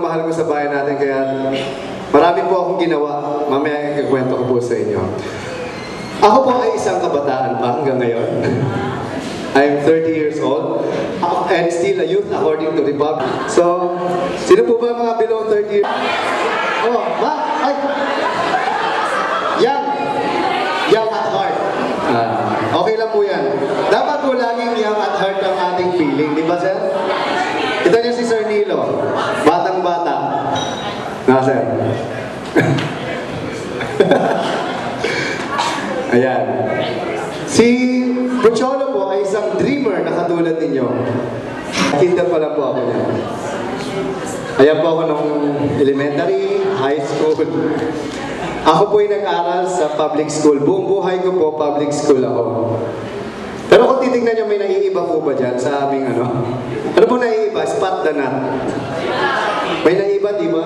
mahal ko sa bayan natin, kaya marami po akong ginawa. Mamaya ikukwento ko po sa inyo. Ako po ay isang kabataan pa hanggang ngayon. I'm 30 years old and still a youth according to the Republic. So, sino po ba mga below 30 years? Oh, ma? Ay! Young at heart. Okay lang po yan. Dapat po laging young at heart ang ating feeling, di ba, sir? Kita niyo si Sir Nilo, batang-bata. Sir? Ayan. Si Pocholo po ay isang dreamer na katulad ninyo. Kinder pa lang po ako niya. Ayan po ako nung elementary, high school. Ako po ay nag-aral sa public school. Buong buhay ko po, public school ako. Pero kung titignan nyo, may naiiba po ba dyan sa aming ano? Ano po naiiba? Spot the nut. May naiiba, di ba?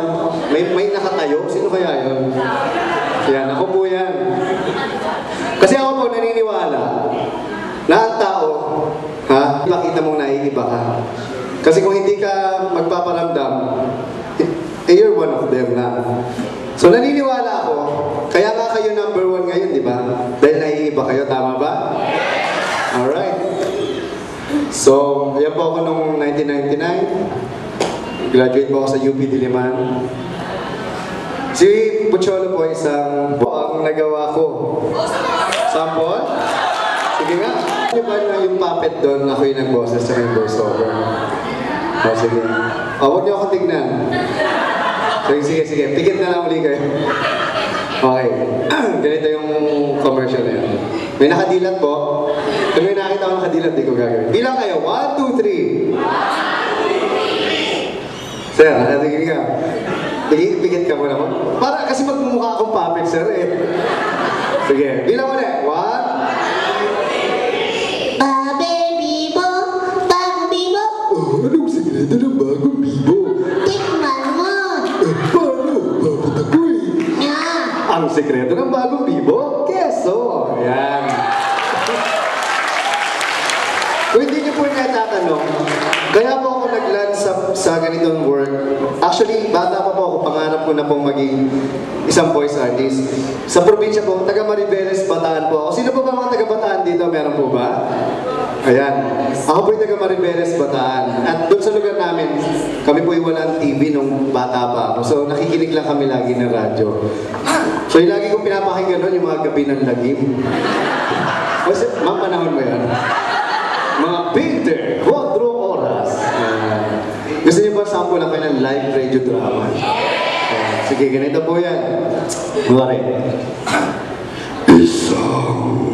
May nakatayo? Sino kaya yun? Yan, ako po yan. Kasi ako po naniniwala na ang tao, makita mong naiiba ka. Kasi kung hindi ka magpaparamdam, you're one of them na. So naniniwala ako, kaya nga kayo number 1 ngayon, di ba? Dahil naiiba kayo, tama ba? Alright. So, yan po ako noong 1999. Graduate po ako sa UP Diliman. Si Pocholo po isang ang nagawa ko. Sample? Sige nga. Ano ba na yung puppet doon? Ako yung nag-boses sa yung voiceover. O, sige. Huwag niyo ako tignan. Sige. Pikit na lang ulit kayo. Okay. Ganito yung commercial na yan. May nakadilat po. Kung may nakita ko nakadilat, di ko gagawin. Bilang kayo. 1, 2, 3. Sir, nakatigil ka. Pikit ka muna mo. Para kasi magmumukha akong puppet, sir eh. Sige. Bilang ulit. 1. Bagong bibo. Anong sikreto ng bagong bibo? Tikman mo. Paano? Bakit ako eh? Ang sikreto ng bagong bibo? Keso. Ayan. Kung hindi niyo po natatanong, kaya po ako nag-land sa ganitong work. Actually, bata pa po ako, pangarap ko na pong maging isang voice artist. Sa probinsya po, taga Maribeles, Bataan po ako. Sino po ba mga taga Bataan dito? Meron po ba? Ayan. Ako po yung taga Maribeles, Bataan. At doon sa lugar namin, kami po yung walang TV nung bata pa ako. So nakikinig lang kami lagi ng radyo. So yung lagi kong pinapakinggan doon, yung mga gabi ng lagim. Kasi, mga panahon mo yan. Mga 20, 4 oras. Gusto niyo ba sample lang kayo ng live radio drama? Sige, ganito po yan. Mare. Isang